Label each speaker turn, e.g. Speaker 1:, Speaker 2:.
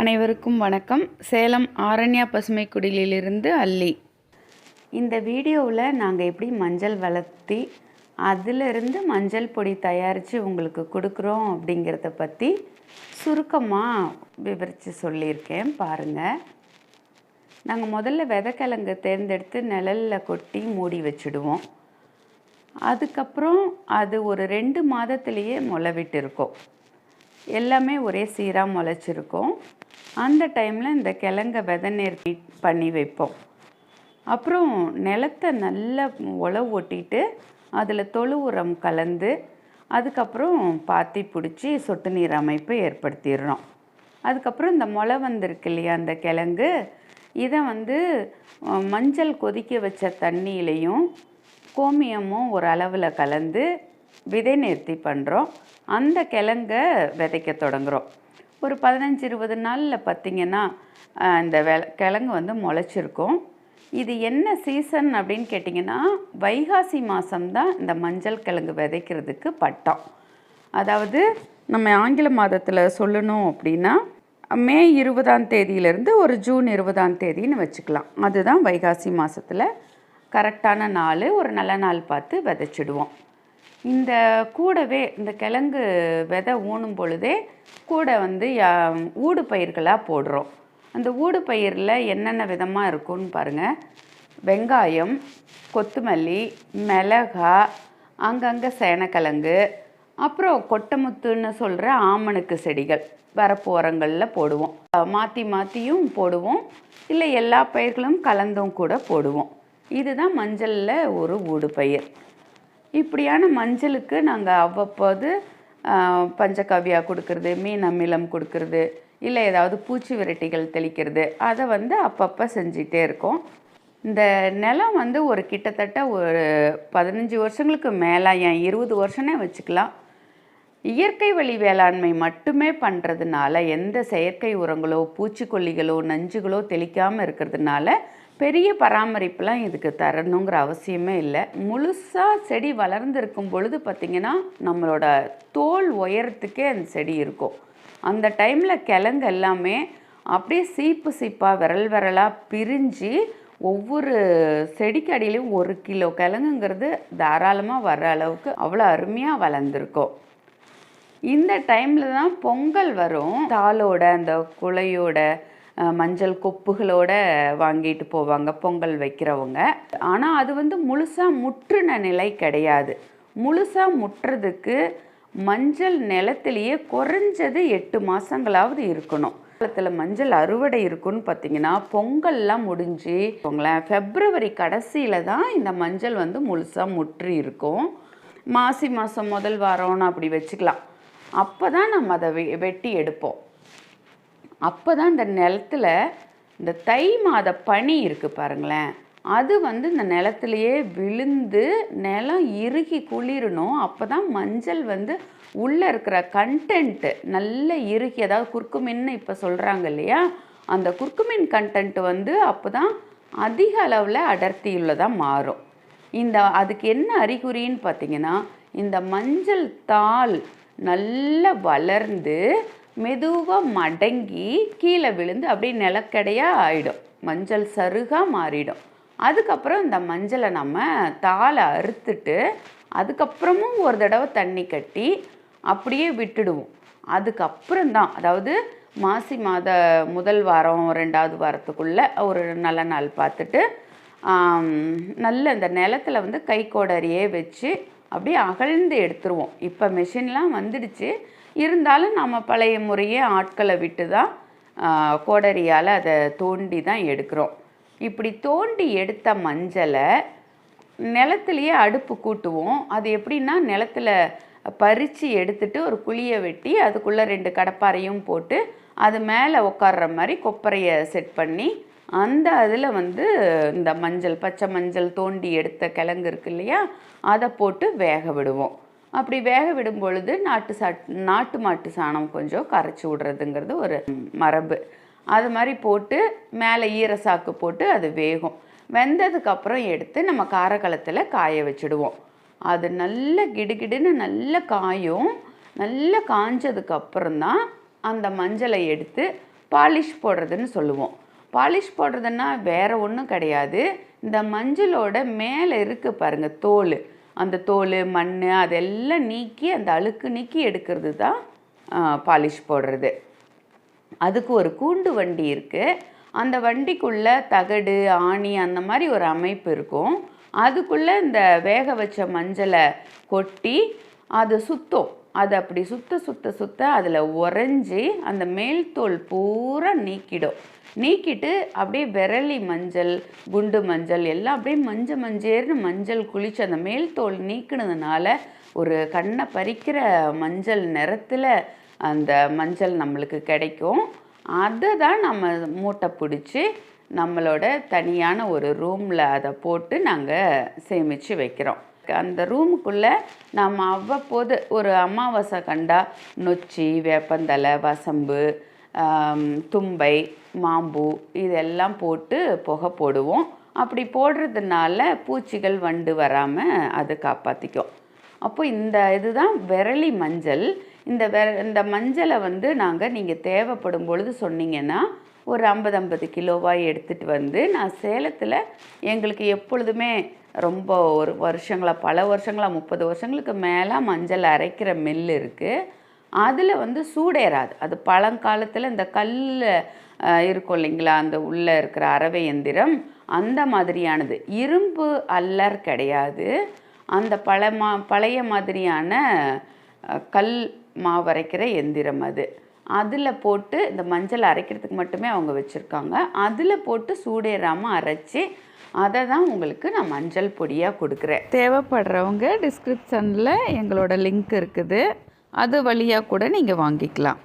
Speaker 1: அனைவருக்கும் வணக்கம். சேலம் ஆரண்யா பசுமைக்குடிலிருந்து அல்லி. இந்த வீடியோவில் நாங்கள் எப்படி மஞ்சள் வளர்த்தி அதிலிருந்து மஞ்சள் பொடி தயாரித்து உங்களுக்கு கொடுக்குறோம் அப்படிங்கிறத பற்றி சுருக்கமாக விவரித்து சொல்லியிருக்கேன். பாருங்கள். நாங்கள் முதல்ல விதைக்கிழங்கு தேர்ந்தெடுத்து நிழலில் கொட்டி மூடி வச்சுடுவோம். அதுக்கப்புறம் அது ஒரு 2 மாதத்துலேயே முளை விட்டுருக்கோம். எல்லாமே ஒரே சீராக முளைச்சிருக்கும். அந்த டைமில் இந்த கிழங்கை விதை நேர்த்தி பண்ணி வைப்போம். அப்புறம் நிலத்தை நல்லா உழவு ஓட்டிட்டு அதில் தொழு உரம் கலந்து அதுக்கப்புறம் பாத்தி பிடிச்சி சொட்டு நீர் அமைப்பு ஏற்படுத்திடுறோம். அதுக்கப்புறம் இந்த முளை வந்திருக்கு இல்லையா, அந்த கிழங்கு, இதை மஞ்சள் கொதிக்க வச்ச தண்ணியிலையும் கோமியமும் ஒரு அளவில் கலந்து விதை நேர்த்தி பண்ணுறோம். அந்த கிழங்கை விதைக்க தொடங்குகிறோம். ஒரு 15-20 நாளில் பார்த்திங்கன்னா இந்த கிழங்கு முளைச்சிருக்கும். இது என்ன சீசன் அப்படின்னு கேட்டிங்கன்னா, வைகாசி மாதம்தான் இந்த மஞ்சள் கிழங்கு விதைக்கிறதுக்கு பட்டம். அதாவது நம்ம ஆங்கில மாதத்தில் சொல்லணும் அப்படின்னா மே 20ஆம் தேதியிலேருந்து ஒரு ஜூன் 20ஆம் தேதின்னு வச்சுக்கலாம். அதுதான் வைகாசி மாதத்தில் கரெக்டான நாள். ஒரு நல்ல நாள் பார்த்து விதைச்சிடுவோம். இந்த கூடவே இந்த கிழங்கு விதை ஊனும் பொழுதே கூட ஊடு பயிர்களாக போடுறோம். அந்த ஊடு பயிரில் என்னென்ன விதமாக இருக்குன்னு பாருங்கள். வெங்காயம், கொத்தமல்லி, மிளகா, அங்கங்கே சேனக்கிழங்கு, அப்புறம் கொட்டமுத்துன்னு சொல்கிற ஆமணுக்கு செடிகள் வரப்பு ஓரங்களில் போடுவோம். மாற்றி மாற்றியும் போடுவோம், இல்லை எல்லா பயிர்களும் கலந்தும் கூட போடுவோம். இதுதான் மஞ்சளில் ஒரு ஊடு பயிர். இப்படியான மஞ்சளுக்கு நாங்கள் அவ்வப்போது பஞ்சகவ்யா கொடுக்கறது, மீன் அமிலம் கொடுக்கறது, இல்லை ஏதாவது பூச்சி விரட்டிகள் தெளிக்கிறது, அதை அப்பப்போ செஞ்சிகிட்டே இருக்கோம். இந்த நிலம் ஒரு கிட்டத்தட்ட ஒரு 15 வருஷங்களுக்கு மேலே, 20 வருஷனே வச்சுக்கலாம். இயற்கை வழி வேளாண்மை மட்டுமே பண்ணுறதுனால, எந்த செயற்கை உரங்களோ பூச்சிக்கொல்லிகளோ நஞ்சுகளோ தெளிக்காமல் இருக்கிறதுனால பெரிய பராமரிப்புலாம் இதுக்கு தரணுங்கிற அவசியமே இல்லை. முழுசாக செடி வளர்ந்துருக்கும் பொழுது பார்த்திங்கன்னா நம்மளோட தோல் உயரத்துக்கே அந்த செடி இருக்கும். அந்த டைமில் கிழங்கு எல்லாமே அப்படியே சீப்பு சீப்பாக விரல் விரலாக பிரிஞ்சு ஒவ்வொரு செடிக்கு அடியிலையும் 1 கிலோ கிழங்குங்கிறது தாராளமாக வர்ற அளவுக்கு அவ்வளோ அருமையாக வளர்ந்துருக்கும். இந்த டைமில் தான் பொங்கல் வரும். தாளோட அந்த குலையோட மஞ்சள் கொப்புகளோடு வாங்கிட்டு போவாங்க பொங்கல் வைக்கிறவங்க. ஆனால் அது முழுசாக முற்றின நிலை கிடையாது. முழுசாக முட்டுறதுக்கு மஞ்சள் நிலத்திலேயே குறைஞ்சது 8 மாதங்களாவது இருக்கணும். காலத்தில் மஞ்சள் அறுவடை இருக்குன்னு பார்த்திங்கன்னா பொங்கல்லாம் முடிஞ்சு February கடைசியில் தான் இந்த மஞ்சள் முழுசாக முற்றி இருக்கும். மாசி மாதம் முதல் வாரம்னு அப்படி வச்சுக்கலாம். அப்போ தான் நம்ம அதை வெட்டி எடுப்போம். அப்போ தான் இந்த நிலத்தில் இந்த தை மாத பனி இருக்குது பாருங்களேன், அது இந்த நிலத்துலையே விழுந்து நிலம் இறுகி குளிரணும். அப்போ தான் மஞ்சள் உள்ளே இருக்கிற கண்டென்ட்டு நல்ல இறுகி, அதாவது குர்குமின்னு இப்போ சொல்கிறாங்க இல்லையா, அந்த குர்குமின் கண்டென்ட்டு அப்போ தான் அதிக அளவில் அடர்த்தியுள்ளதாக மாறும். அதுக்கு என்ன அறிகுறின்னு பார்த்திங்கன்னா, இந்த மஞ்சள் தாள் நல்லா வளர்ந்து மெதுவாக மடங்கி கீழே விழுந்து அப்படியே நிலக்கடையாக ஆகிடும், மஞ்சள் சருகாக மாறிடும். அதுக்கப்புறம் இந்த மஞ்சளை நம்ம தாளை அறுத்துட்டு அதுக்கப்புறமும் ஒரு தடவை தண்ணி கட்டி அப்படியே விட்டுடுவோம். அதுக்கப்புறம் தான், அதாவது மாசி மாத முதல் வாரம் 2வது வாரத்துக்குள்ளே ஒரு நல்ல நாள் பார்த்துட்டு நல்ல இந்த நிலத்தில் கை கோடரியே வச்சு அப்படியே அகழ்ந்து எடுத்துருவோம். இப்போ மிஷின்லாம் வந்துடுச்சு, இருந்தாலும் நம்ம பழைய முறையே ஆட்களை விட்டு தான் கோடரியால் அதை தோண்டி தான் எடுக்கிறோம். இப்படி தோண்டி எடுத்த மஞ்சளை நிலத்துலையே அடுப்பு கூட்டுவோம். அது எப்படின்னா, நிலத்தில் பறித்து எடுத்துட்டு ஒரு குழியை வெட்டி அதுக்குள்ளே 2 கடப்பாரையும் போட்டு அது மேலே உட்கார்ற மாதிரி கொப்பரையை செட் பண்ணி அந்த அதில் இந்த மஞ்சள், பச்சை மஞ்சள் தோண்டி எடுத்த கிழங்கு இருக்கு இல்லையா, அதை போட்டு வேக விடுவோம். அப்படி வேக விடும் பொழுது நாட்டு மாட்டு சாணம் கொஞ்சம் கரைச்சி விடுறதுங்கிறது ஒரு மரபு. அது மாதிரி போட்டு மேலே ஈரசாக்கு போட்டு அது வேகும். வெந்ததுக்கப்புறம் எடுத்து நம்ம காரக்கலத்தில் காய வச்சுடுவோம். அது நல்ல கிடுகிடுன்னு நல்ல காயும். நல்லா காஞ்சதுக்கப்புறம் தான் அந்த மஞ்சளை எடுத்து பாலிஷ் போடுறதுன்னு சொல்லுவோம். பாலிஷ் போடுறதுன்னா வேறு ஒன்றும் கிடையாது. இந்த மஞ்சளோட மேலே இருக்குது பாருங்கள் தோல், அந்த தோல் மண் அதெல்லாம் நீக்கி அந்த அழுக்கு நீக்கி எடுக்கிறது தான் பாலிஷ் போடுறது. அதுக்கு ஒரு கூண்டு வண்டி இருக்குது. அந்த வண்டிக்குள்ளே தகடு ஆணி அந்த மாதிரி ஒரு அமைப்பு இருக்கும். அதுக்குள்ளே இந்த வேக வச்ச மஞ்சளை கொட்டி அது சுத்தம். அது அப்படி சுத்த அதில் உறைஞ்சி அந்த மேல் தோல் பூரா நீக்கிட்டு அப்படியே விரலி மஞ்சள், குண்டு மஞ்சள் எல்லாம் அப்படியே மஞ்சேர்னு மஞ்சள் குளித்து அந்த மேல் தோல் நீக்கினதுனால ஒரு கண்ணை பறிக்கிற மஞ்சள் நிறத்தில் அந்த மஞ்சள் நம்மளுக்கு கிடைக்கும். அதை தான் நம்ம மூட்டை பிடிச்சி நம்மளோட தனியான ஒரு ரூமில் அதை போட்டு நாங்கள் சேமித்து வைக்கிறோம். அந்த ரூமுக்குள்ளே நாம் அவ்வப்போது ஒரு அமாவாசை கண்டா நொச்சி, வேப்பந்தலை, வசம்பு, தும்பை, மாம்பூ இதெல்லாம் போட்டு புகை போடுவோம். அப்படி போடுறதுனால பூச்சிகள் வண்டு வராமல் அது காப்பாற்றிக்கும். அப்போ இதுதான் விரலி மஞ்சள். இந்த மஞ்சளை நாங்கள் நீங்கள் தேவைப்படும் பொழுது சொன்னீங்கன்னா ஒரு 50 கிலோவாக எடுத்துகிட்டு வந்து நான் சேலத்தில் எங்களுக்கு எப்பொழுதுமே ரொம்ப ஒரு பல வருஷங்களாக 30 வருஷங்களுக்கு மேலே மஞ்சள் அரைக்கிற மில் இருக்குது. அதில் சூடேறாது. அது பழங்காலத்தில் இந்த கல் இருக்கும் இல்லைங்களா, அந்த உள்ளே இருக்கிற அரவை எந்திரம் அந்த மாதிரியானது. இரும்பு அல்லர் கிடையாது. அந்த பழைய மாதிரியான கல் மாவரைக்கிற எந்திரம் அது. அதில் போட்டு இந்த மஞ்சள் அரைக்கிறதுக்கு மட்டுமே அவங்க வச்சுருக்காங்க. அதில் போட்டு சூடேறாமல் அரைச்சி அதை தான் உங்களுக்கு நான் மஞ்சள் பொடியாக கொடுக்குறேன். தேவைப்படுறவங்க டிஸ்கிரிப்ஷனில் எங்களோட லிங்க் இருக்குது, அது வழியாக கூட நீங்கள் வாங்கிக்கலாம்.